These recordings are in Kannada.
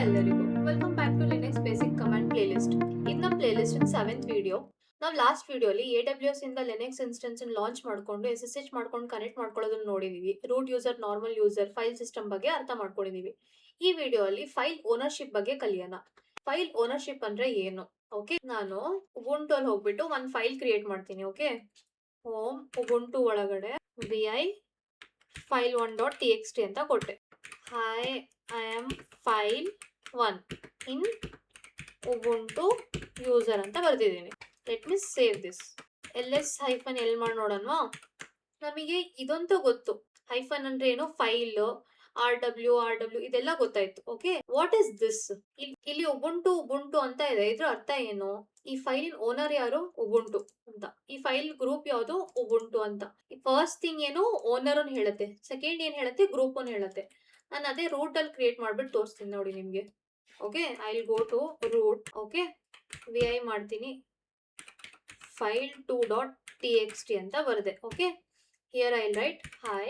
ಎಲ್ಲರಿಗೂ welcome back to Linux basic command playlist. ಇದು ನಮ್ಮ ಪ್ಲೇಲಿಸ್ಟ್ ಇನ್ 7th ವಿಡಿಯೋ. ನಾವು ಲಾಸ್ಟ್ ವಿಡಿಯೋಲಿ AWS ಇಂದ ಲಿನಕ್ಸ್ ಇನ್ಸ್ಟೆನ್ಸ್ ಲಾಂಚ್ ಮಾಡ್ಕೊಂಡು SSH ಮಾಡ್ಕೊಂಡು ಕನೆಕ್ಟ್ ಮಾಡ್ಕೊಳ್ಳೋದನ್ನ ನೋಡಿದೀವಿ. Root user, normal user, file system ಬಗ್ಗೆ ಅರ್ಥ ಮಾಡ್ಕೊಂಡಿದೀವಿ. ಈ ವಿಡಿಯೋ ಅಲ್ಲಿ ಫೈಲ್ ಓನರ್ಶಿಪ್ ಬಗ್ಗೆ ಕಲಿಯೋಣ. ಫೈಲ್ ಓನರ್ಶಿಪ್ ಅಂದ್ರೆ ಏನು? ಓಕೆ, ನಾನು ಉಬುಂಟು ಅಲ್ಲಿ ಹೋಗ್ಬಿಟ್ಟು ಒಂದು ಫೈಲ್ ಕ್ರಿಯೇಟ್ ಮಾಡ್ತೀನಿ. ಓಕೆ, ಹೋಮ್ ಉಬುಂಟು ಒಳಗಡೆ vi file1.txt ಅಂತ ಕೊಟ್ಟೆ. Hi, I am file1 in Ubuntu user ಅಂತ ಬರ್ತಿದ್ದೀನಿ. Let me save this. ls-l ಮಾಡಿ ನೋಡೋಣ. ನಮಗೆ ಇದಂತೂ ಗೊತ್ತು, ಹೈಫನ್ ಅಂದ್ರೆ ಏನು, ಫೈಲ್, RW ಇದೆಲ್ಲ ಗೊತ್ತಾಯ್ತು. Okay, what is this? ಇಲ್ಲಿ ಉಬುಂಟು ಅಂತ ಇದೆ. ಇದ್ರ ಅರ್ಥ ಏನು? ಈ ಫೈಲಿನ ಓನರ್ ಯಾರು? ಉಬುಂಟು ಅಂತ. ಈ ಫೈಲ್ ಗ್ರೂಪ್ ಯಾವುದು? ಉಬುಂಟು ಅಂತ. ಈ ಫಸ್ಟ್ ಥಿಂಗ್ ಏನು, ಓನರ್ ಅನ್ನು ಹೇಳುತ್ತೆ. ಸೆಕೆಂಡ್ ಏನ್ ಹೇಳುತ್ತೆ, ಗ್ರೂಪ್ ಅನ್ನು ಹೇಳುತ್ತೆ. ನಾನು ಅದೇ ರೂಟ್ ಅಲ್ಲಿ ಕ್ರಿಯೇಟ್ ಮಾಡ್ಬಿಟ್ಟು ತೋರಿಸ್ತೀನಿ ನೋಡಿ ನಿಮ್ಗೆ. Okay, I will go to root. Okay, vi ಮಾಡ್ತೀನಿ, file2.txt ಅಂತ ಬರದೆ. Okay, here I write hi,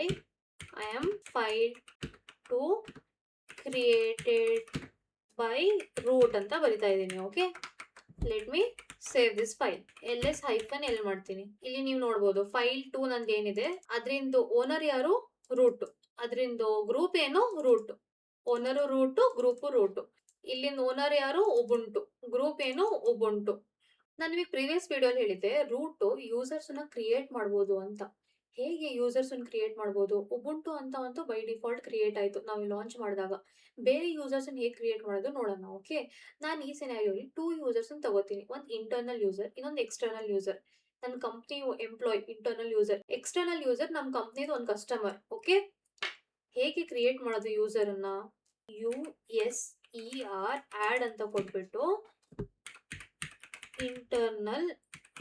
I am file2 created by root ಅಂತ ಬರಿತಾ ಇದ್ದೀನಿ. Okay, let me save this file. ls-l ಮಾಡ್ತೀನಿ. ಇಲ್ಲಿ ನೀವು ನೋಡ್ಬೋದು file2 ನಂದು ಏನಿದೆ, ಅದರಿಂದ ಓನರ್ ಯಾರು? ರೂಟ್. ಅದರಿಂದ ಗ್ರೂಪ್ ಏನು? Root. Owner root, group root. ಇಲ್ಲಿಂದ ಓನರ್ ಯಾರು? ಉಬುಂಟು. ಗ್ರೂಪ್ ಏನು? ಉಬುಂಟು. ನಾನು ನಿಮಗೆ ಪ್ರೀವಿಯಸ್ ವಿಡಿಯೋಲಿ ಹೇಳಿದ್ದೆ, ರೂಟ್ ಯೂಸರ್ಸ್ ನ ಕ್ರಿಯೇಟ್ ಮಾಡ್ಬೋದು ಅಂತ. ಹೇಗೆ ಯೂಸರ್ಸ್ ಕ್ರಿಯೇಟ್ ಮಾಡ್ಬೋದು? ಉಬುಂಟು ಅಂತ ಬೈ ಡಿಫಾಲ್ಟ್ ಕ್ರಿಯೇಟ್ ಆಯ್ತು ನಾವು ಲಾಂಚ್ ಮಾಡಿದಾಗ. ಬೇರೆ ಯೂಸರ್ಸ್ ಹೇಗೆ ಕ್ರಿಯೇಟ್ ಮಾಡೋದು ನೋಡೋಣ. ಓಕೆ, ನಾನು ಈ ಸಿನಾರಿಯೋಲಿ 2 ಯೂಸರ್ಸ್ ತಗೋತೀನಿ. ಒಂದು ಇಂಟರ್ನಲ್ ಯೂಸರ್, ಇನ್ನೊಂದು ಎಕ್ಸ್ಟರ್ನಲ್ ಯೂಸರ್. ನನ್ನ company employee internal user, external user ನಮ್ಮ ಕಂಪ್ನಿದು ಒಂದು ಕಸ್ಟಮರ್. ಓಕೆ, ಹೇಗೆ ಕ್ರಿಯೇಟ್ ಮಾಡೋದು ಯೂಸರ್ ಅನ್ನ? user ಆಡ್ ಅಂತ ಕೊಟ್ಬಿಟ್ಟು ಇಂಟರ್ನಲ್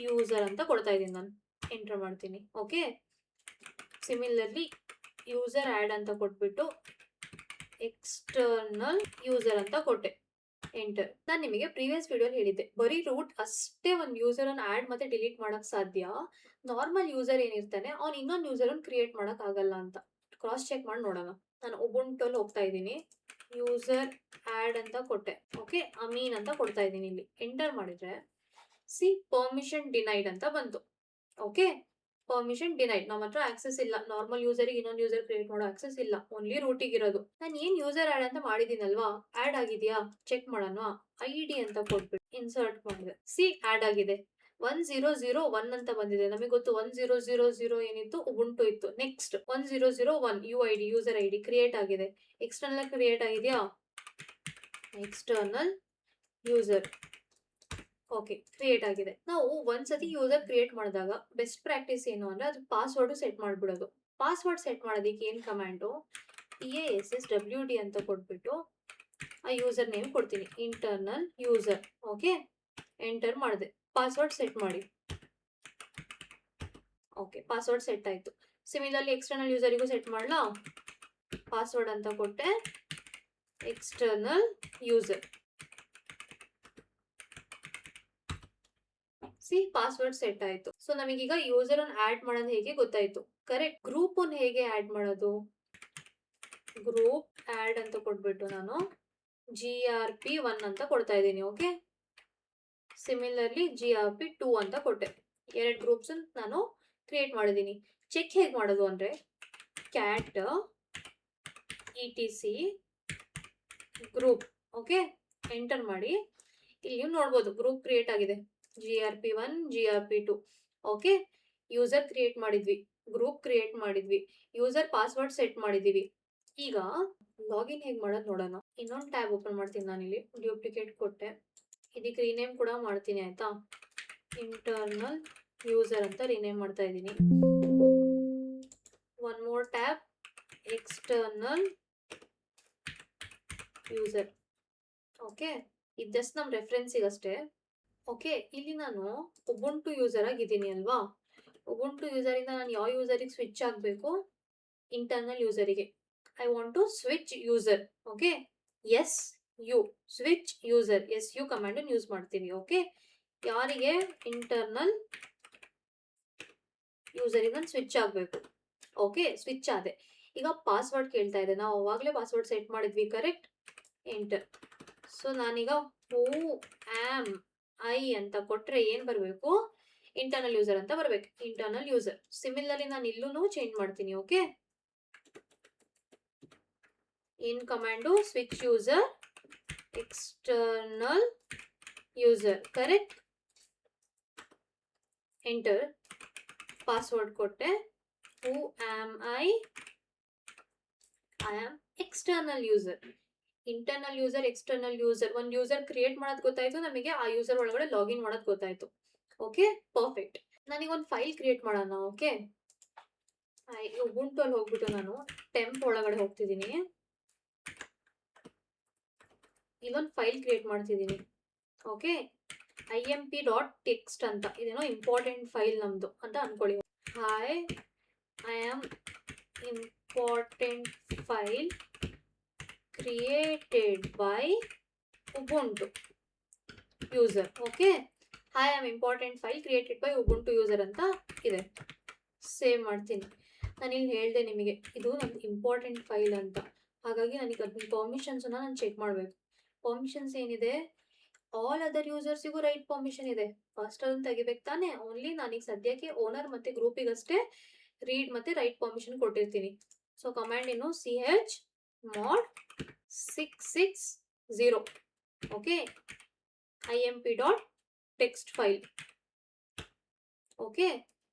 ಯೂಸರ್ ಅಂತ ಕೊಡ್ತಾ ಇದ್ದೀನಿ. ನಾನು ಎಂಟರ್ ಮಾಡ್ತೀನಿ. ಓಕೆ, ಸಿಮಿಲರ್ಲಿ ಯೂಸರ್ ಆಡ್ ಅಂತ ಕೊಟ್ಬಿಟ್ಟು ಎಕ್ಸ್ಟರ್ನಲ್ ಯೂಸರ್ ಅಂತ ಕೊಟ್ಟೆ, ಎಂಟರ್. ನಾನು ನಿಮಗೆ ಪ್ರೀವಿಯಸ್ ವಿಡಿಯೋಲಿ ಹೇಳಿದ್ದೆ, ಬರೀ ರೂಟ್ ಅಷ್ಟೇ ಒಂದು ಯೂಸರ್ ಅನ್ನು ಆಡ್ ಮತ್ತೆ ಡಿಲೀಟ್ ಮಾಡಕ್ ಸಾಧ್ಯ. ನಾರ್ಮಲ್ ಯೂಸರ್ ಏನಿರ್ತಾನೆ ಅವ್ನು ಇನ್ನೊಂದು ಯೂಸರ್ ಅನ್ನು ಕ್ರಿಯೇಟ್ ಮಾಡಕ್ ಆಗಲ್ಲ ಅಂತ. ಕ್ರಾಸ್ ಚೆಕ್ ಮಾಡಿ ನೋಡೋಣ. ನಾನು ಉಬುಂಟು ಅಲ್ಲಿ ಹೋಗ್ತಾ ಇದ್ದೀನಿ, ಯೂಸರ್ ಆಡ್ ಅಂತ ಕೊಟ್ಟೆ. ಓಕೆ, ಅಮೀನ್ ಅಂತ ಕೊಡ್ತಾ ಇದ್ದೀನಿ. ಇಲ್ಲಿ ಎಂಟರ್ ಮಾಡಿದ್ರೆ ಸಿ ಪರ್ಮಿಷನ್ ಡಿನೈಡ್ ಅಂತ ಬಂತು. Okay, permission denied. ನಮ್ಮ ಹತ್ರ ಆಕ್ಸೆಸ್ ಇಲ್ಲ, ನಾರ್ಮಲ್ ಯೂಸರ್ಗೆ ಇನ್ನೊಂದು ಯೂಸರ್ ಕ್ರಿಯೇಟ್ ಮಾಡೋ ಆಕ್ಸೆಸ್ ಇಲ್ಲ, ಓನ್ಲಿ ರೂಟಿಗೆ ಇರೋದು. ನಾನು ಏನ್ ಯೂಸರ್ ಆಡ್ ಅಂತ ಮಾಡಿದೀನಲ್ವಾ, ಆಡ್ ಆಗಿದ್ಯಾ ಚೆಕ್ ಮಾಡೋಣ. ID ಅಂತ ಕೊಟ್ಬಿಟ್ಟು ಇನ್ಸರ್ಟ್ ಮಾಡಿದೆ. ಸಿ ಆಡ್ ಆಗಿದೆ. 1001 ಅಂತ ಬಂದಿದೆ. ನಮಗೆ ಗೊತ್ತು 1000 ಏನಿತ್ತು, ಉಬುಂಟು ಇತ್ತು. Next 1001 UID user ID create ಆಗಿದೆ. ಎಕ್ಸ್ಟರ್ನಲ್ ಕ್ರಿಯೇಟ್ ಆಗಿದೆಯಾ? External user. ಓಕೆ, ಕ್ರಿಯೇಟ್ ಆಗಿದೆ. ನಾವು ಒಂದ್ಸತಿ ಯೂಸರ್ ಕ್ರಿಯೇಟ್ ಮಾಡಿದಾಗ ಬೆಸ್ಟ್ ಪ್ರಾಕ್ಟೀಸ್ ಏನು ಅಂದ್ರೆ ಅದು ಪಾಸ್ವರ್ಡ್ ಸೆಟ್ ಮಾಡ್ಬಿಡೋದು. ಪಾಸ್ವರ್ಡ್ ಸೆಟ್ ಮಾಡೋದಕ್ಕೆ ಏನ್ ಕಮಾಂಡು, PASSWD ಅಂತ ಕೊಟ್ಬಿಟ್ಟು ಆ ಯೂಸರ್ ನೇಮ್ ಕೊಡ್ತೀನಿ, ಇಂಟರ್ನಲ್ ಯೂಸರ್. ಓಕೆ, ಎಂಟರ್ ಮಾಡಿದೆ. ಪಾಸ್ವರ್ಡ್ ಸೆಟ್ ಮಾಡಿ. ಓಕೆ, ಪಾಸ್ವರ್ಡ್ ಸೆಟ್ ಆಯ್ತು. ಸಿಮಿಲರ್ಲಿ ಎಕ್ಸ್ಟರ್ನಲ್ ಯೂಸರಿಗೂ ಸೆಟ್ ಮಾಡ್ಲಾ? ಪಾಸ್ವರ್ಡ್ ಅಂತ ಕೊಟ್ಟೆ, external user. C password set ಆಯ್ತು. ಸೊ ನಮಗೀಗ ಯೂಸರ್ ಅನ್ನು ಆಡ್ ಮಾಡೋದು ಹೇಗೆ ಗೊತ್ತಾಯ್ತು. ಕರೆಕ್ಟ್. ಗ್ರೂಪ್ ಅನ್ನು ಹೇಗೆ ಆಡ್ ಮಾಡೋದು? ಗ್ರೂಪ್ ಆಡ್ ಅಂತ ಕೊಟ್ಬಿಟ್ಟು ನಾನು grp1 ಅಂತ ಕೊಡ್ತಾ ಇದ್ದೀನಿ. ಓಕೆ, ಸಿಮಿಲರ್ಲಿ grp2 ಅಂತ ಕೊಟ್ಟೆ. ಎರಡು ಗ್ರೂಪ್ಸ್ ನಾನು ಕ್ರಿಯೇಟ್ ಮಾಡಿದ್ದೀನಿ. ಚೆಕ್ ಹೇಗೆ ಮಾಡೋದು ಅಂದ್ರೆ cat etc group. Okay, enter ಮಾಡಿ. ಇಲ್ಲಿ ನೋಡ್ಬೋದು ಗ್ರೂಪ್ ಕ್ರಿಯೇಟ್ ಆಗಿದೆ, grp1 grp2. Okay, user create ಮಾಡಿದ್ವಿ, ಗ್ರೂಪ್ ಕ್ರಿಯೇಟ್ ಮಾಡಿದ್ವಿ, ಯೂಸರ್ ಪಾಸ್ವರ್ಡ್ ಸೆಟ್ ಮಾಡಿದೀವಿ. ಈಗ ಲಾಗಿನ್ ಹೇಗೆ ಮಾಡೋದು ನೋಡೋಣ. ಇನ್ನೊಂದು ಟ್ಯಾಬ್ ಓಪನ್ ಮಾಡ್ತೀನಿ. ನಾನಿಲ್ಲಿ ಡ್ಯೂಪ್ಲಿಕೇಟ್ ಕೊಟ್ಟೆ, ಇದಕ್ಕೆ ರಿನೇಮ್ ಕೂಡ ಮಾಡ್ತೀನಿ. ಆಯ್ತಾ, ಇಂಟರ್ನಲ್ ಯೂಸರ್ ಅಂತ ರಿನೇಮ್ ಮಾಡ್ತಾ ಇದ್ದೀನಿ. One more tab, external user. Okay, ಇದು ಜಸ್ಟ್ ನಮ್ಮ ರೆಫರೆನ್ಸಿಗೆ ಅಷ್ಟೇ. ಓಕೆ, ಇಲ್ಲಿ ನಾನು ಉಬುಂಟು ಯೂಸರ್ ಆಗಿದ್ದೀನಿ ಅಲ್ವಾ. ಉಬುಂಟು ಯೂಸರ್ ಇಂದ ನಾನು ಯಾವ ಯೂಸರಿಗೆ ಸ್ವಿಚ್ ಆಗಬೇಕು? ಇಂಟರ್ನಲ್ ಯೂಸರಿಗೆ. I want to switch user. Okay, SU switch user, SU command use ಮಾಡ್ತೀನಿ. ಓಕೆ, ಯಾರಿಗೆ? ಇಂಟರ್ನಲ್ ಯೂಸರಿಗೆ ನಾನು ಸ್ವಿಚ್ ಆಗಬೇಕು. ಓಕೆ, ಸ್ವಿಚ್ ಆದೆ. ಈಗ ಪಾಸ್ವರ್ಡ್ ಕೇಳ್ತಾ ಇದೆ. ನಾವು ಅವಾಗಲೇ ಪಾಸ್ವರ್ಡ್ ಸೆಟ್ ಮಾಡಿದ್ವಿ, ಕರೆಕ್ಟ್. ಎಂಟರ್. ಸೊ ನಾನೀಗ ಹೂ ಆಮ್ ಐ ಅಂತ ಕೊಟ್ರೆ ಏನ್ ಬರಬೇಕು, ಇಂಟರ್ನಲ್ ಯೂಸರ್ ಅಂತ ಬರ್ಬೇಕು. Internal user. ಸಿಮಿಲರ್ಲಿ ನಾನು ಇಲ್ಲೂ ಚೇಂಜ್ ಮಾಡ್ತೀನಿ. Okay, in command switch user external user, correct. Enter. Password ಕೊಟ್ಟೆ. Who am I am external user. Internal user, external user, ಒಂದು ಯೂಸರ್ ಕ್ರಿಯೇಟ್ ಮಾಡೋದು ಗೊತ್ತಾಯ್ತು, ನಮಗೆ ಆ ಯೂಸರ್ ಒಳಗಡೆ ಲಾಗಿನ್ ಮಾಡೋದು ಗೊತ್ತಾಯ್ತು. Okay, perfect. ನಾನೀಗ ಒಂದು ಫೈಲ್ ಕ್ರಿಯೇಟ್ ಮಾಡೋಣ. ಓಕೆ, ಉಬುಂಟು ಅಲ್ಲಿ ಹೋಗ್ಬಿಟ್ಟು ನಾನು ಟೆಂಪ್ ಒಳಗಡೆ ಹೋಗ್ತಿದ್ದೀನಿ. ಇಲ್ಲೊಂದು ಫೈಲ್ ಕ್ರಿಯೇಟ್ ಮಾಡ್ತಿದ್ದೀನಿ. ಓಕೆ, imp.txt ಅಂತ, ಇದೇನೋ ಇಂಪಾರ್ಟೆಂಟ್ ಫೈಲ್ ನಮ್ದು ಅಂತ ಅನ್ಕೊಳ್ಳಿ. Hi, I am important file created by Ubuntu user. Okay, I am important file created by Ubuntu user ಅಂತ ಇದೆ. ಸೇವ್ ಮಾಡ್ತೀನಿ. ನಾನು ಇಲ್ಲಿ ಹೇಳಿದೆ ನಿಮಗೆ ಇದು ನನ್ನ ಇಂಪಾರ್ಟೆಂಟ್ ಫೈಲ್ ಅಂತ, ಹಾಗಾಗಿ ನನಗೆ ಅದನ್ನ ಪರ್ಮಿಷನ್ಸನ್ನ ನಾನು ಚೆಕ್ ಮಾಡಬೇಕು. ಪರ್ಮಿಷನ್ಸ್ ಏನಿದೆ, ಆಲ್ ಅದರ್ ಯೂಸರ್ಸಿಗೂ ರೈಟ್ ಪರ್ಮಿಷನ್ ಇದೆ. ಫಸ್ಟ್ ಅದನ್ನು ತೆಗಿಬೇಕು ತಾನೆ. ಓನ್ಲಿ ನಾನೀಗ ಸದ್ಯಕ್ಕೆ ಓನರ್ ಮತ್ತೆ ಗ್ರೂಪಿಗಷ್ಟೇ ರೀಡ್ ಮತ್ತೆ ರೈಟ್ ಪರ್ಮಿಷನ್ ಕೊಟ್ಟಿರ್ತೀನಿ. ಸೊ ಕಮಾಂಡ್ ಏನು, ch mod 660. Okay, imp.txt file. Okay,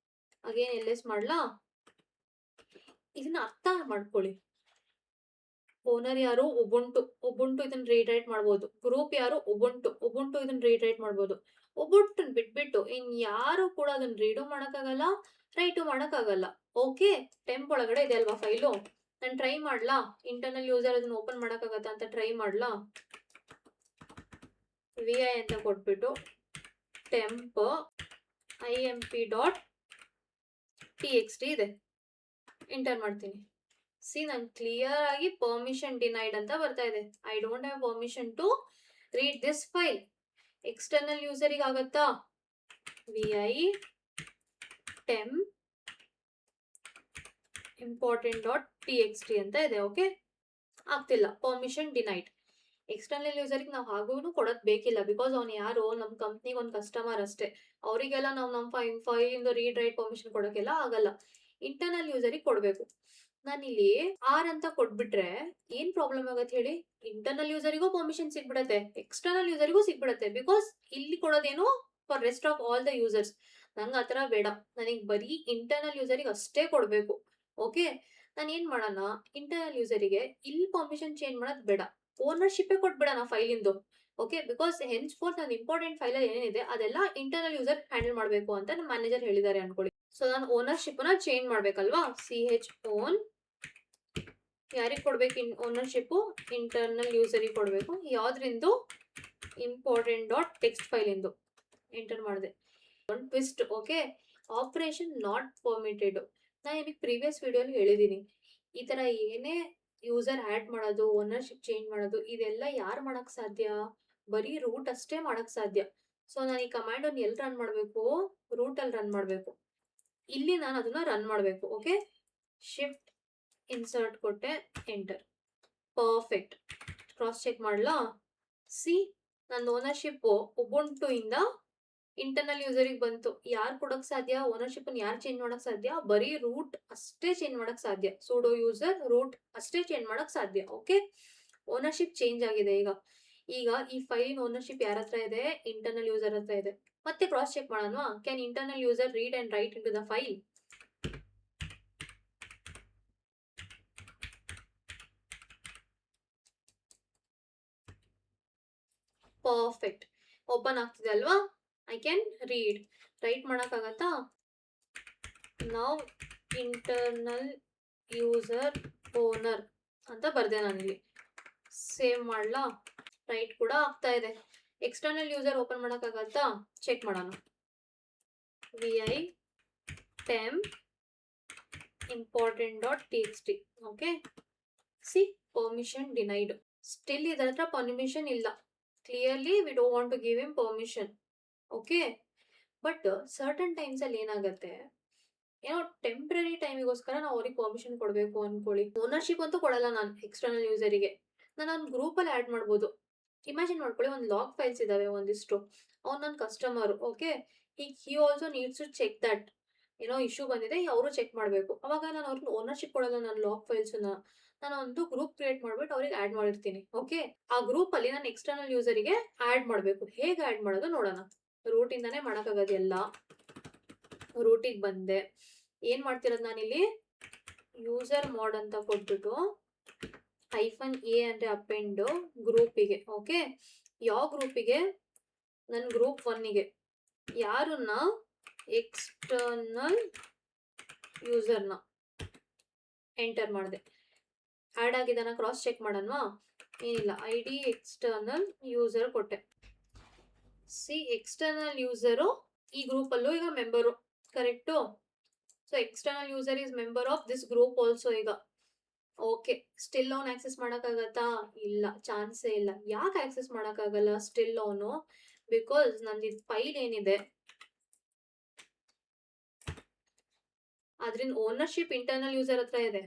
again ls ಮಾಡ್ಲಾ. ಇದನ್ನ ಅರ್ಥ ಮಾಡ್ಕೊಳ್ಳಿ. ಓನರ್ ಯಾರು, ಉಬುಂಟು ಇದನ್ನ ರೀಡ್ ರೈಟ್ ಮಾಡ್ಬೋದು. ಗ್ರೂಪ್ ಯಾರು, ಉಬುಂಟು ಇದನ್ನ ರೀಡ್ ರೈಟ್ ಮಾಡ್ಬೋದು. ಉಬುಂಟು ಬಿಟ್ಬಿಟ್ಟು ಇನ್ ಯಾರು ಕೂಡ ಅದನ್ನ ರೀಡು ಮಾಡಕ್ಕಾಗಲ್ಲ, ರೈಟು ಮಾಡಕ್ಕಾಗಲ್ಲ. ಓಕೆ, ಟೆಂಪ್ ಒಳಗಡೆ ಇದೆ ಅಲ್ವಾ ಫೈಲು. ನಾನು ಟ್ರೈ ಮಾಡ್ಲಾ, ಇಂಟರ್ನಲ್ ಯೂಸರ್ ಅದನ್ನ ಓಪನ್ ಮಾಡಕ್ಕಾಗತ್ತ ಅಂತ ಟ್ರೈ ಮಾಡ್ಲಾ. vi ಅಂತ ಕೊಟ್ಬಿಟ್ಟು ಟೆಂಪ್ imp.txt ಇದೆ, ಎಂಟರ್ ಮಾಡ್ತೀನಿ. ಸಿ, ನಾನು ಕ್ಲಿಯರ್ ಆಗಿ ಪರ್ಮಿಷನ್ ಡಿನೈಡ್ ಅಂತ ಬರ್ತಾ ಇದೆ. I don't have permission to read this file. External ಯೂಸರಿಗೆ ಆಗತ್ತಾ, vi temp important.txt ಅಂತ ಇದೆ. ಓಕೆ, ಆಗ್ತಿಲ್ಲ, ಪರ್ಮಿಷನ್ ಡಿನೈಡ್. ಎಕ್ಸ್ಟರ್ನಲ್ ಯೂಸರ್ಗೆ ನಾವು ಹಾಗೂ ಕೊಡೋದು ಬೇಕಿಲ್ಲ, ಬಿಕಾಸ್ ಅವ್ನು ಯಾರು, ನಮ್ಮ ಕಂಪ್ನಿಗೆ ಒಂದು ಕಸ್ಟಮರ್ ಅಷ್ಟೇ. ಅವರಿಗೆಲ್ಲ ನಾವು ನಮ್ಮ ಫೈಲಿಂದ ರೀಡ್ ರೈಟ್ ಪರ್ಮಿಷನ್ ಕೊಡೋಕ್ಕೆಲ್ಲ ಆಗಲ್ಲ. ಇಂಟರ್ನಲ್ ಯೂಸರಿಗೆ ಕೊಡಬೇಕು. ನಾನಿಲ್ಲಿ ಆರ್ ಅಂತ ಕೊಟ್ಬಿಟ್ರೆ ಏನ್ ಪ್ರಾಬ್ಲಮ್ ಆಗತ್ತೆ ಹೇಳಿ, ಇಂಟರ್ನಲ್ ಯೂಸರಿಗೂ ಪರ್ಮಿಷನ್ ಸಿಗ್ಬಿಡತ್ತೆ, ಎಕ್ಸ್ಟರ್ನಲ್ ಯೂಸರಿಗೂ ಸಿಗ್ಬಿಡತ್ತೆ. ಬಿಕಾಸ್ ಇಲ್ಲಿ ಕೊಡೋದೇನು for rest of all the users. ನಂಗೆ ಆ ಥರ ಬೇಡ, ನನಗೆ ಬರೀ ಇಂಟರ್ನಲ್ ಯೂಸರಿಗೆ ಅಷ್ಟೇ ಕೊಡಬೇಕು. ಓಕೆ, ನಾನು ಏನ್ ಮಾಡೋಣ, ಇಂಟರ್ನಲ್ ಯೂಸರಿಗೆ ಇಲ್ಲಿ ಪರ್ಮಿಷನ್ ಚೇಂಜ್ ಮಾಡೋದು ಬೇಡ, ಓನರ್ಶಿಪ್ಪೇ ಕೊಟ್ಬಿಡೋಣ ಫೈಲಿಂದು. ಓಕೆ, ಬಿಕಾಸ್ ಹೆನ್ಸ್ ಫೋರ್ತ್ ನನ್ನ ಇಂಪಾರ್ಟೆಂಟ್ ಫೈಲಲ್ಲಿ ಏನೇನಿದೆ ಅದೆಲ್ಲ ಇಂಟರ್ನಲ್ ಯೂಸರ್ ಹ್ಯಾಂಡಲ್ ಮಾಡಬೇಕು ಅಂತ ನಮ್ಮ ಮ್ಯಾನೇಜರ್ ಹೇಳಿದ್ದಾರೆ ಅನ್ಕೊಳ್ಳಿ. ಸೊ ನಾನು ಓನರ್ಶಿಪ್ನ ಚೇಂಜ್ ಮಾಡ್ಬೇಕಲ್ವಾ. ch own ಯಾರಿಗೆ ಕೊಡ್ಬೇಕು ಓನರ್ಶಿಪ್, ಇಂಟರ್ನಲ್ ಯೂಸರಿಗೆ ಕೊಡಬೇಕು. ಯಾವ್ದ್ರಿಂದು, important.txt ಫೈಲ್ ಇಂದು. ಎಂಟರ್ ಮಾಡಿದೆ. ಒಂದು twist. Okay, operation not permitted. ನಾನು ನಿಮಗೆ ಪ್ರೀವಿಯಸ್ ವಿಡಿಯೋಲಿ ಹೇಳಿದ್ದೀನಿ, ಈ ತರ ಏನೇ ಯೂಸರ್ ಆ್ಯಡ್ ಮಾಡೋದು, ಓನರ್ಶಿಪ್ ಚೇಂಜ್ ಮಾಡೋದು, ಇದೆಲ್ಲ ಯಾರು ಮಾಡಕ್ ಸಾಧ್ಯ, ಬರೀ ರೂಟ್ ಅಷ್ಟೇ ಮಾಡಕ್ ಸಾಧ್ಯ. ಸೊ ನಾನು ಈ ಕಮಾಂಡ್ ಅನ್ನು ಎಲ್ಲಿ ರನ್ ಮಾಡಬೇಕು, ರೂಟ್ ಅಲ್ಲಿ ರನ್ ಮಾಡಬೇಕು. ಇಲ್ಲಿ ನಾನು ಅದನ್ನ ರನ್ ಮಾಡಬೇಕು. ಓಕೆ, ಶಿಫ್ಟ್ ಇನ್ಸರ್ಟ್ ಕೊಟ್ಟೆ, ಎಂಟರ್. ಪರ್ಫೆಕ್ಟ್. ಕ್ರಾಸ್ ಚೆಕ್ ಮಾಡ್ಲಾ. ಸಿ, ನನ್ನ ಓನರ್ಶಿಪ್ ಉಬುಂಟು ಇಂದ ಇಂಟರ್ನಲ್ ಯೂಸರಿಗೆ ಬಂತು. ಯಾರು ಕೊಡಕ್ ಸಾಧ್ಯ, ಓನರ್ಶಿಪ್ ಯಾರು ಚೇಂಜ್ ಮಾಡಕ್ ಸಾಧ್ಯ, ಬರೀ ರೂಟ್ ಅಷ್ಟೇ ಚೇಂಜ್ ಮಾಡಕ್ ಸಾಧ್ಯ. ಸೂಡೋ ಯೂಸರ್ ರೂಟ್ ಅಷ್ಟೇ ಚೇಂಜ್ ಮಾಡಕ್ ಸಾಧ್ಯ. ಓಕೆ, ಓನರ್ಶಿಪ್ ಚೇಂಜ್ ಆಗಿದೆ. ಈಗ ಈ ಫೈಲಿನ ಓನರ್ಶಿಪ್ ಯಾರ ಹತ್ರ ಇದೆ, ಇಂಟರ್ನಲ್ ಯೂಸರ್ ಹತ್ರ ಇದೆ. ಮತ್ತೆ ಕ್ರಾಸ್ ಚೆಕ್ ಮಾಡೋಣ. Can internal user read and write into the file. Perfect, open ಆಗ್ತಿದೆ ಅಲ್ವಾ. ಐ ಕ್ಯಾನ್ ರೀಡ್, ರೈಟ್ ಮಾಡೋಕ್ಕಾಗತ್ತಾ. ನಾವು ಇಂಟರ್ನಲ್ ಯೂಸರ್ ಓನರ್ ಅಂತ ಬರ್ದೆ ನಾನಿಲ್ಲಿ. ಸೇವ್ ಮಾಡ್ಲಾ. ರೈಟ್ ಕೂಡ ಆಗ್ತಾ ಇದೆ. ಎಕ್ಸ್ಟರ್ನಲ್ ಯೂಸರ್ ಓಪನ್ ಮಾಡೋಕ್ಕಾಗತ್ತಾ, ಚೆಕ್ ಮಾಡೋಣ. vi temp important.txt. Okay, see, permission denied. Still ಇದರ ಹತ್ರ ಪರ್ಮಿಷನ್ ಇಲ್ಲ. Clearly we don't want to give him permission. Okay, but certain times ಅಲ್ಲಿ ಏನಾಗುತ್ತೆ, ಏನೋ ಟೆಂಪ್ರರಿ ಟೈಮಿಗೋಸ್ಕರ ನಾವು ಅವ್ರಿಗೆ ಪರ್ಮಿಷನ್ ಕೊಡಬೇಕು ಅನ್ಕೊಳ್ಳಿ. ಓನರ್ಶಿಪ್ ಅಂತೂ ಕೊಡಲ್ಲ ನಾನು ಎಕ್ಸ್ಟರ್ನಲ್ ಯೂಸರಿಗೆ. ನಾನು ಒಂದು ಗ್ರೂಪಲ್ಲಿ ಆ್ಯಡ್ ಮಾಡ್ಬೋದು. ಇಮ್ಯಾಜಿನ್ ಮಾಡ್ಕೊಳ್ಳಿ, ಒಂದು ಲಾಗ್ ಫೈಲ್ಸ್ ಇದಾವೆ ಒಂದಿಷ್ಟು. ಅವ್ನು ನನ್ನ customer. Okay, he also needs to check that ಏನೋ ಇಶ್ಯೂ ಬಂದಿದೆ, ಅವರು ಚೆಕ್ ಮಾಡಬೇಕು. ಅವಾಗ ನಾನು ಅವ್ರಿಗೆ ಓನರ್ಶಿಪ್ ಕೊಡಲ್ಲ ನನ್ನ ಲಾಗ್ ಫೈಲ್ಸ್ನ. ನಾನು ಒಂದು ಗ್ರೂಪ್ ಕ್ರಿಯೇಟ್ ಮಾಡ್ಬಿಟ್ಟು ಅವ್ರಿಗೆ ಆಡ್ ಮಾಡಿರ್ತೀನಿ. ಓಕೆ, ಆ ಗ್ರೂಪ್ ಅಲ್ಲಿ ನಾನು ಎಕ್ಸ್ಟರ್ನಲ್ ಯೂಸರಿಗೆ ಆಡ್ ಮಾಡಬೇಕು. ಹೇಗೆ ಆಡ್ ಮಾಡೋದು ನೋಡೋಣ. ರೂಟ್ ಇಂದಾನೆ ಮಾಡಕ್ಕಾಗೋದು ಎಲ್ಲ. ರೂಟಿಗೆ ಬಂದೆ. ಏನ್ ಮಾಡ್ತಿರೋದು ನಾನಿಲ್ಲಿ, ಯೂಸರ್ ಮೋಡ್ ಅಂತ ಕೊಟ್ಬಿಟ್ಟು -a ಅಂದ್ರೆ ಅಪೆಂಡ್ ಗ್ರೂಪಿಗೆ. ಓಕೆ, ಯಾವ ಗ್ರೂಪಿಗೆ, ನನ್ನ ಗ್ರೂಪ್ 1ಗೆ ಯಾರನ್ನ, ಎಕ್ಸ್ಟರ್ನಲ್ ಯೂಸರ್ನ ಎಂಟರ್ ಮಾಡಿದೆ. ಆಡ್ ಆಗಿದ್ದಾನ ಕ್ರಾಸ್ ಚೆಕ್ ಮಾಡೋಣವಾ? ಏನಿಲ್ಲ, ID ಎಕ್ಸ್ಟರ್ನಲ್ ಯೂಸರ್ ಕೊಟ್ಟೆ. ಸಿ, ಎಕ್ಸ್ಟರ್ನಲ್ ಯೂಸರು ಈ ಗ್ರೂಪ್ ಅಲ್ಲೂ ಈಗ member, correct. So external user is member of this group also ಈಗ. ಓಕೆ, ಸ್ಟಿಲ್ ಅವನ್ ಆಕ್ಸೆಸ್ ಮಾಡಕ್ಕಾಗತ್ತಾ? ಇಲ್ಲ, ಚಾನ್ಸೇ ಇಲ್ಲ. ಯಾಕೆ ಆಕ್ಸೆಸ್ ಮಾಡಕ್ಕಾಗಲ್ಲ ಸ್ಟಿಲ್ ಅವನು? ಬಿಕಾಸ್ ನಂದು ಫೈಲ್ ಏನಿದೆ ಅದ್ರಿಂದ ಓನರ್ಶಿಪ್ ಇಂಟರ್ನಲ್ ಯೂಸರ್ ಹತ್ರ ಇದೆ.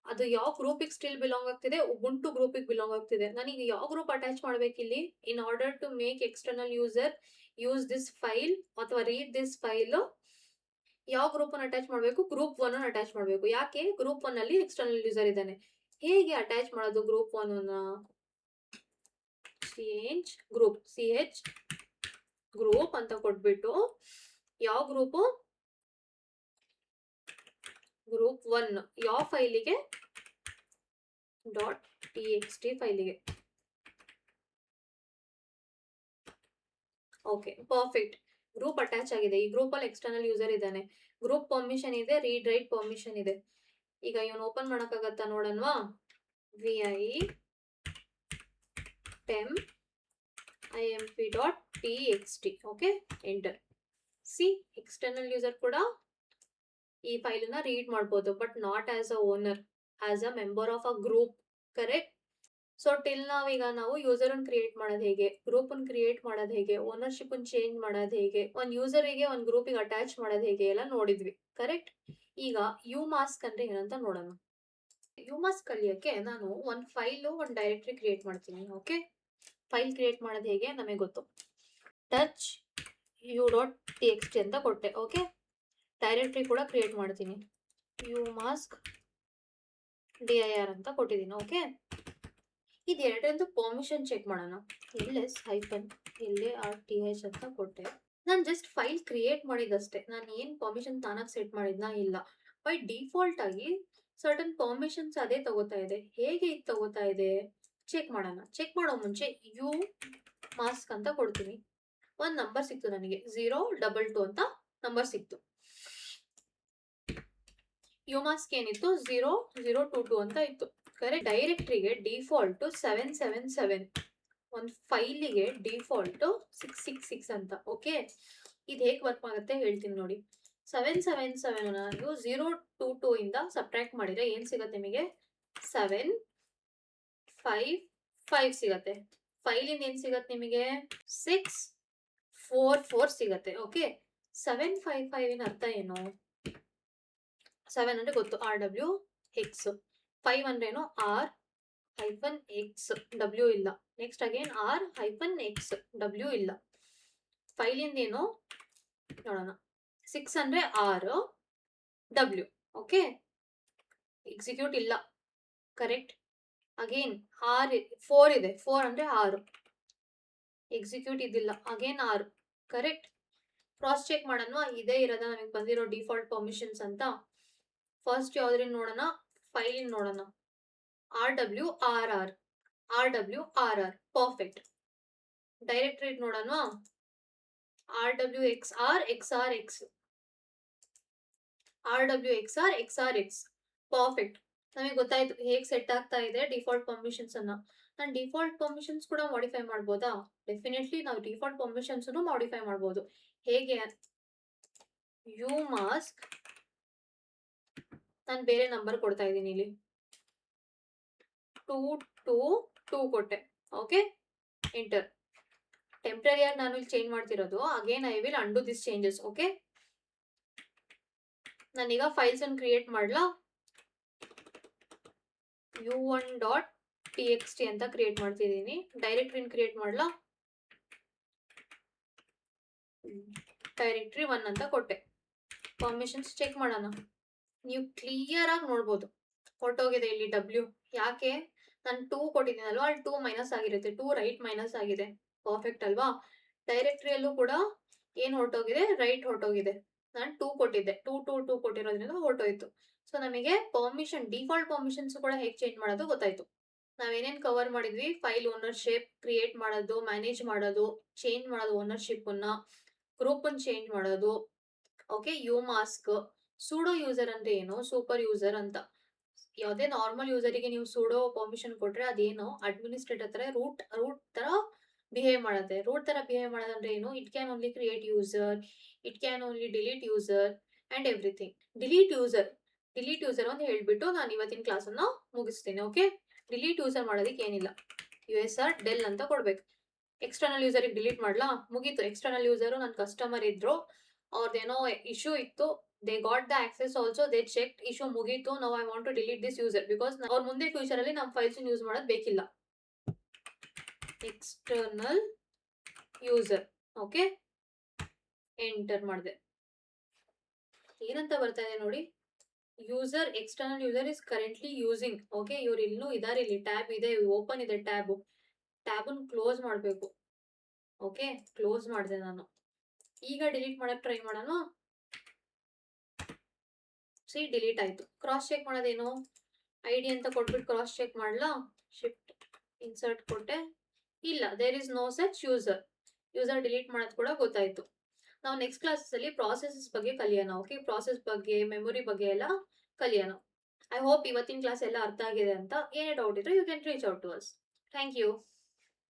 ಅದು ಯಾವ ಗ್ರೂಪಿಗೆ ಸ್ಟಿಲ್ ಬಿಲಾಂಗ್ ಆಗ್ತಿದೆ, ಉಬುಂಟು ಗ್ರೂಪಿಗೆ ಬಿಲಾಂಗ್ ಆಗ್ತಿದೆ. ನನಗೆ ಯಾವ ಗ್ರೂಪ್ ಅಟ್ಯಾಚ್ ಮಾಡ್ಬೇಕಿಲ್ಲಿ, in order to make external user use this file ಅಥವಾ ರೀಡ್ ದಿಸ್ ಫೈಲ್, ಯಾವ ಗ್ರೂಪ್ ಅನ್ನು ಅಟ್ಯಾಚ್ ಮಾಡಬೇಕು? ಗ್ರೂಪ್ 1 ಅನ್ನು ಅಟ್ಯಾಚ್ ಮಾಡಬೇಕು. ಯಾಕೆ? ಗ್ರೂಪ್ 1 ಅಲ್ಲಿ ಎಕ್ಸ್ಟರ್ನಲ್ ಯೂಸರ್ ಇದ್ದಾನೆ. ಹೇಗೆ ಅಟ್ಯಾಚ್ ಮಾಡೋದು ಗ್ರೂಪ್ 1 ಅನ್ನ? ಚೇಂಜ್ ಗ್ರೂಪ್, CH ಗ್ರೂಪ್ ಅಂತ ಕೊಟ್ಬಿಟ್ಟು, ಯಾವ ಗ್ರೂಪು? ಗ್ರೂಪ್ 1 ಯಾವ ಫೈಲಿಗೆ? .txt ಫೈಲಿಗೆ. Okay, perfect. ಗ್ರೂಪ್ ಅಟ್ಯಾಚ್ ಆಗಿದೆ. ಈ ಗ್ರೂಪ್ ಅಲ್ಲಿ ಎಕ್ಸ್ಟರ್ನಲ್ ಯೂಸರ್ ಇದ್ದಾನೆ. ಗ್ರೂಪ್ ಪರ್ಮಿಷನ್ ಇದೆ, ರೀಡ್ ರೈಟ್ ಪರ್ಮಿಷನ್ ಇದೆ. ಈಗ ಇವನು ಓಪನ್ ಮಾಡಕ್ಕಾಗತ್ತಾ ನೋಡೋಣವಾ? vi temp imp.txt. Okay, enter. See, external user ಕೂಡ ಈ ಫೈಲನ್ನ ರೀಡ್ ಮಾಡ್ಬೋದು, but not as a owner, as a member of a group. Correct. So till ನಾವೀಗ ನಾವು ಯೂಸರ್ ಅನ್ನು ಕ್ರಿಯೇಟ್ ಮಾಡೋದು ಹೇಗೆ, ಗ್ರೂಪ್ ಅನ್ನು ಕ್ರಿಯೇಟ್ ಮಾಡೋದು ಹೇಗೆ, ಓನರ್ಶಿಪ್ ಅನ್ನು ಚೇಂಜ್ ಮಾಡೋದು ಹೇಗೆ, ಒಂದು ಯೂಸರಿಗೆ ಒಂದು ಗ್ರೂಪಿಗೆ ಅಟ್ಯಾಚ್ ಮಾಡೋದು ಹೇಗೆ ಎಲ್ಲ ನೋಡಿದ್ವಿ. ಕರೆಕ್ಟ್. ಈಗ ಮಾಸ್ಕ್ ಅಂದ್ರೆ ಏನಂತ ನೋಡೋಣ. ಮಾಸ್ಕ್ ಕಲಿಯೋಕ್ಕೆ ನಾನು ಒಂದು ಫೈಲು, ಒಂದು ಡೈರೆಕ್ಟರಿ ಕ್ರಿಯೇಟ್ ಮಾಡ್ತೀನಿ. ಓಕೆ, ಫೈಲ್ ಕ್ರಿಯೇಟ್ ಮಾಡೋದು ಹೇಗೆ ನಮಗೆ ಗೊತ್ತು. ಟಚ್ u.txt ಅಂತ ಕೊಟ್ಟೆ. ಓಕೆ, ಡೈರೆಕ್ಟರಿ ಕೂಡ ಕ್ರಿಯೇಟ್ ಮಾಡ್ತೀನಿ. ಮಾಸ್ಕ್ dir ಅಂತ ಕೊಟ್ಟಿದ್ದೀನಿ. ಓಕೆ, ಇದೆರಡರದ್ದು ಪರ್ಮಿಷನ್ ಚೆಕ್ ಮಾಡೋಣ. ls -larth ಅಂತ ಕೊಟ್ಟೆ. ನಾನು ಜಸ್ಟ್ ಫೈಲ್ ಕ್ರಿಯೇಟ್ ಮಾಡಿದಷ್ಟೇ. ನಾನು ಏನು ಪರ್ಮಿಷನ್ ತಾನಾಗಿ ಸೆಟ್ ಮಾಡಿದ್ನಾ? ಇಲ್ಲ. ಬೈ ಡಿಫಾಲ್ಟ್ ಆಗಿ ಸರ್ಟನ್ ಪರ್ಮಿಷನ್ಸ್ ಅದೇ ತಗೋತಾ ಇದೆ. ಹೇಗೆ ಇದು ತಗೋತಾ ಇದೆ ಚೆಕ್ ಮಾಡೋಣ. ಚೆಕ್ ಮಾಡೋ ಮುಂಚೆ ಮಾಸ್ಕ್ ಅಂತ ಕೊಡ್ತೀನಿ. ಒಂದು ನಂಬರ್ ಸಿಕ್ತು ನನಗೆ, 022 ಅಂತ ನಂಬರ್ ಸಿಕ್ತು. ಮಾಸ್ಕ್ ಏನಿತ್ತು? 0022 ಅಂತ ಇತ್ತು. ಕರೆಕ್ಟ್. ಡೈರೆಕ್ಟರಿಗೆ ಡಿಫಾಲ್ಟ್ 777, ಒಂದು ಫೈಲಿಗೆ ಡಿಫಾಲ್ಟ್ 666 ಅಂತ. ಓಕೆ, ಇದು ಹೇಗೆ ವರ್ಕ್ ಆಗುತ್ತೆ ಹೇಳ್ತೀನಿ ನೋಡಿ. 777 ನೀವು 022 ಇಂದ ಸಬ್ಟ್ರಾಕ್ಟ್ ಮಾಡಿದ್ರೆ ಏನ್ ಸಿಗತ್ತೆ ನಿಮಗೆ? 755 ಸಿಗತ್ತೆ. ಫೈಲಿಂದ ಏನ್ ಸಿಗತ್ತೆ ನಿಮಗೆ? 644 ಸಿಗತ್ತೆ. ಓಕೆ, 755 ಅರ್ಥ ಏನು? 7 ಅಂದ್ರೆ ಗೊತ್ತು, RWX. 5 ಅಂದ್ರೆ ಏನು? R-X, W ಇಲ್ಲ. ನೆಕ್ಸ್ಟ್ ಅಗೇನ್ R-X, W ಇಲ್ಲ. ಫೈಲಿಂದ ಏನು ನೋಡೋಣ. 6 ಅಂದ್ರೆ R-W. ಓಕೆ, ಎಕ್ಸಿಕ್ಯೂಟ್ ಇಲ್ಲ. ಕರೆಕ್ಟ್. ಅಗೇನ್ 4 ಇದೆ. 4 ಅಂದ್ರೆ R, ಎಕ್ಸಿಕ್ಯೂಟ್ ಇದಿಲ್ಲ. Again R. Correct. Cross check ಮಾಡೋಣ. ಇದೇ ಇರೋದ ನಮಗೆ ಬಂದಿರೋ ಡಿಫಾಲ್ಟ್ ಪರ್ಮಿಷನ್ಸ್ ಅಂತ. ಫಸ್ಟ್ ಯಾವ್ದ್ರಿಂದ ನೋಡೋಣ? ಫೈಲಿಂದ ನೋಡೋಣ. RWRR, perfect. ಡೈರೆಕ್ಟರಿ ನೋಡೋಣ. RWXR, perfect. ನಮಗೆ ಗೊತ್ತಾಯ್ತು ಹೇಗೆ ಸೆಟ್ ಆಗ್ತಾ ಇದೆ ಡಿಫಾಲ್ಟ್ ಪರ್ಮಿಷನ್ಸ್ ಅನ್ನ. ನಾನು ಡಿಫಾಲ್ಟ್ ಪರ್ಮಿಷನ್ಸ್ ಕೂಡ ಮಾಡಿಫೈ ಮಾಡ್ಬೋದಾ? ಡೆಫಿನೆಟ್ಲಿ ನಾವು ಡಿಫಾಲ್ಟ್ ಪರ್ಮಿಷನ್ಸ್ ಮಾಡಿಫೈ ಮಾಡ್ಬೋದು. ಹೇಗೆ? ಮಾಸ್ಕ್, ನಾನು ಬೇರೆ ನಂಬರ್ ಕೊಡ್ತಾ ಇದ್ದೀನಿ ಇಲ್ಲಿ, 222 ಕೊಟ್ಟೆ. Okay, enter. ಟೆಂಪ್ರರಿ ಆಗಿ ನಾನು ಇಲ್ಲಿ ಚೇಂಜ್ ಮಾಡ್ತಿರೋದು. Again I will undo this changes. Okay, ನಾನೀಗ ಫೈಲ್ಸ್ ಅನ್ನು ಕ್ರಿಯೇಟ್ ಮಾಡ್ಲಾ? u1 txt ಅಂತ ಕ್ರಿಯೇಟ್ ಮಾಡ್ತಿದ್ದೀನಿ. ಡೈರೆಕ್ಟರಿನ ಕ್ರಿಯೇಟ್ ಮಾಡ್ಲಾ? ಡೈರೆಕ್ಟರಿ 1 ಅಂತ ಕೊಟ್ಟೆ. ಪರ್ಮಿಷನ್ಸ್ ಚೆಕ್ ಮಾಡೋಣ. ನೀವು ಕ್ಲಿಯರ್ ಆಗಿ ನೋಡ್ಬೋದು ಹೊರಟೋಗಿದೆ ಇಲ್ಲಿ ಡಬ್ಲ್ಯೂ. ಯಾಕೆ? ನಾನು 2 ಕೊಟ್ಟಿದ್ದೀನಲ್ವಾ, ಅಲ್ಲಿ 2 ಮೈನಸ್ ಆಗಿರುತ್ತೆ. 2 ರೈಟ್ ಮೈನಸ್ ಆಗಿದೆ. ಪರ್ಫೆಕ್ಟ್ ಅಲ್ವಾ? ಡೈರೆಕ್ಟರಿಯಲ್ಲೂ ಕೂಡ ಏನು ಹೊರಟೋಗಿದೆ? ರೈಟ್ ಹೊರಟೋಗಿದೆ. ನಾನು 2 ಕೊಟ್ಟಿದ್ದೆ. 2 ಕೊಟ್ಟಿರೋದ್ರಿಂದ ಹೊರಟೋಯ್ತು. ಸೊ ನಮಗೆ ಪರ್ಮಿಷನ್, ಡಿಫಾಲ್ಟ್ ಪರ್ಮಿಷನ್ಸ್ ಕೂಡ ಹೇಗೆ ಚೇಂಜ್ ಮಾಡೋದು ಗೊತ್ತಾಯ್ತು. ನಾವೇನೇನು ಕವರ್ ಮಾಡಿದ್ವಿ? ಫೈಲ್ ಓನರ್ಶಿಪ್ ಕ್ರಿಯೇಟ್ ಮಾಡೋದು, ಮ್ಯಾನೇಜ್ ಮಾಡೋದು, ಚೇಂಜ್ ಮಾಡೋದು ಓನರ್ಶಿಪ್ ಅನ್ನ, ಗ್ರೂಪ್ ಅನ್ನು ಚೇಂಜ್ ಮಾಡೋದು. Okay, umask. Sudo user ಅಂದ್ರೆ ಏನು? ಸೂಪರ್ ಯೂಸರ್ ಅಂತ. ಯಾವುದೇ ನಾರ್ಮಲ್ ಯೂಸರಿಗೆ ನೀವು ಸೂಡೋ ಪರ್ಮಿಷನ್ ಕೊಟ್ರೆ ಅದೇನು ಅಡ್ಮಿನಿಸ್ಟ್ರೇಟರ್ ತರ ರೂಟ್ ತರ ಬಿಹೇವ್ ಮಾಡುತ್ತೆ. ರೂಟ್ ತರ ಬಿಹೇವ್ ಮಾಡೋದಂದ್ರೆ ಏನು? It can only create user, it can only delete user and everything. Delete user ಅಂತ ಹೇಳ್ಬಿಟ್ಟು ನಾನು ಇವತ್ತಿನ ಕ್ಲಾಸ್ ಅನ್ನ ಮುಗಿಸ್ತೀನಿ. ಓಕೆ, ಡಿಲೀಟ್ ಯೂಸರ್ ಮಾಡೋದಕ್ಕೆ ಏನಿಲ್ಲ, USR ಡೆಲ್ ಅಂತ ಕೊಡ್ಬೇಕು. ಎಕ್ಸ್ಟರ್ನಲ್ ಯೂಸರಿಗೆ ಡಿಲೀಟ್ ಮಾಡ್ಲಾ? ಮುಗೀತು. ಎಕ್ಸ್ಟರ್ನಲ್ ಯೂಸರು ನನ್ನ ಕಸ್ಟಮರ್ ಇದ್ರು, ಅವ್ರದ್ದೇನೋ ಇಶ್ಯೂ ಇತ್ತು, they got the access also, they check, issue ಮುಗೀತು. Now I want to delete this user because ಅವ್ರ ಮುಂದೆ ಫ್ಯೂಚರ್ ಅಲ್ಲಿ ನಮ್ಮ ಫೈಲ್ಸ್ ಯೂಸ್ ಮಾಡೋದು ಬೇಕಿಲ್ಲ. External user. ಓಕೆ, ಎಂಟರ್ ಮಾಡಿದೆ. ಏನಂತ ಬರ್ತಾ ಇದೆ ನೋಡಿ? User, external user is currently using. Okay, ಇವ್ರು ಇನ್ನೂ ಇದಾರೆ, ಇಲ್ಲಿ ಟ್ಯಾಬ್ ಇದೆ, ಓಪನ್ ಇದೆ ಟ್ಯಾಬ್. ಟ್ಯಾಬನ್ನು ಕ್ಲೋಸ್ ಮಾಡಬೇಕು. ಓಕೆ, ಕ್ಲೋಸ್ ಮಾಡಿದೆ ನಾನು. ಈಗ ಡಿಲೀಟ್ ಮಾಡಕ್ ಟ್ರೈ ಮಾಡೋಣ. ಸಿ, ಡಿಲೀಟ್ ಆಯ್ತು. ಕ್ರಾಸ್ ಚೆಕ್ ಮಾಡೋದೇನು? ID ಅಂತ ಕೊಟ್ಬಿಟ್ಟು ಕ್ರಾಸ್ ಚೆಕ್ ಮಾಡ್ಲಾ? ಶಿಫ್ಟ್ ಇನ್ಸರ್ಟ್ ಕೊಟ್ಟೆ, ಇಲ್ಲ, there is no such user. User delete ಮಾಡೋದು ಕೂಡ ಗೊತ್ತಾಯ್ತು. ನಾವು ನೆಕ್ಸ್ಟ್ ಕ್ಲಾಸಸ್ ಅಲ್ಲಿ ಪ್ರಾಸೆಸಸ್ ಬಗ್ಗೆ ಕಲಿಯೋಣ. ಓಕೆ, ಪ್ರಾಸೆಸ್ ಬಗ್ಗೆ, ಮೆಮೊರಿ ಬಗ್ಗೆ ಎಲ್ಲ ಕಲಿಯೋಣ. ಐ ಹೋಪ್ ಇವತ್ತಿನ ಕ್ಲಾಸ್ ಎಲ್ಲ ಅರ್ಥ ಆಗಿದೆ ಅಂತ. ಏನೇ ಡೌಟ್ ಇದ್ರೆ you can reach out to us. Thank you.